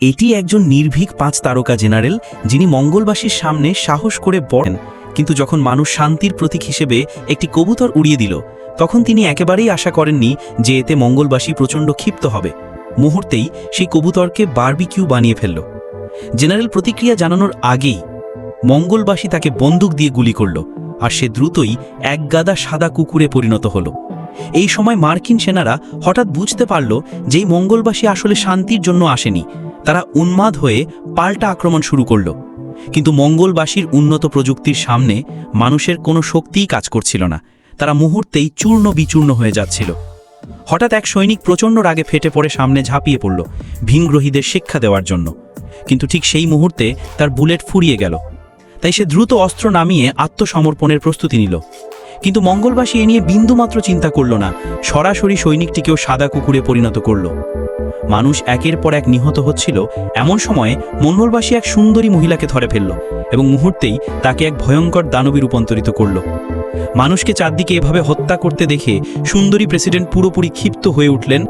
এটি একজন নির্ভীক 5 তারকা জেনারেল, যিনি মঙ্গলবাসীর সামনে সাহস করে বলেন, কিন্তু যখন মানুষ শান্তির প্রতীক হিসেবে একটি কবুতর উড়িয়ে দিল, তখন তিনি একেবারেই আশা করেননি যে এতে মঙ্গলবাসী প্রচণ্ড ক্ষিপ্ত হবে। মুহূর্তেই সেই কবুতরকে বারবিকিউ বানিয়ে ফেলল। জেনারেল প্রতিক্রিয়া জানানোর আগেই মঙ্গলবাসী তাকে বন্দুক দিয়ে গুলি করল, আর সে দ্রুতই এক গাদা সাদা কুকুরে পরিণত হল। এই সময় মার্কিন সেনারা হঠাৎ বুঝতে পারল যে এই মঙ্গলবাসী আসলে শান্তির জন্য আসেনি, তারা উন্মাদ হয়ে পাল্টা আক্রমণ শুরু করল। কিন্তু মঙ্গলবাসীর উন্নত প্রযুক্তির সামনে মানুষের কোনো শক্তিই কাজ করছিল না, তারা মুহূর্তেই চূর্ণ বিচূর্ণ হয়ে যাচ্ছিল। হঠাৎ এক সৈনিক প্রচণ্ড রাগে ফেটে পড়ে সামনে ঝাঁপিয়ে পড়ল ভিনগ্রহীদের শিক্ষা দেওয়ার জন্য, কিন্তু ঠিক সেই মুহূর্তে তার বুলেট ফুরিয়ে গেল। তাই সে দ্রুত অস্ত্র নামিয়ে আত্মসমর্পণের প্রস্তুতি নিল। কিন্তু মঙ্গলবাসী এ নিয়ে বিন্দুমাত্র চিন্তা করল না, সরাসরি সৈনিকটিকেও সাদা কুকুরে পরিণত করল। মানুষ একের পর এক নিহত হচ্ছিল। এমন সময়ে মঙ্গলবাসী এক সুন্দরী মহিলাকে ধরে ফেলল এবং মুহূর্তেই তাকে এক ভয়ঙ্কর দানবে রূপান্তরিত করল। মানুষকে চারদিকে এভাবে হত্যা করতে দেখে সুন্দরী প্রেসিডেন্ট পুরোপুরি ক্ষিপ্ত হয়ে উঠলেন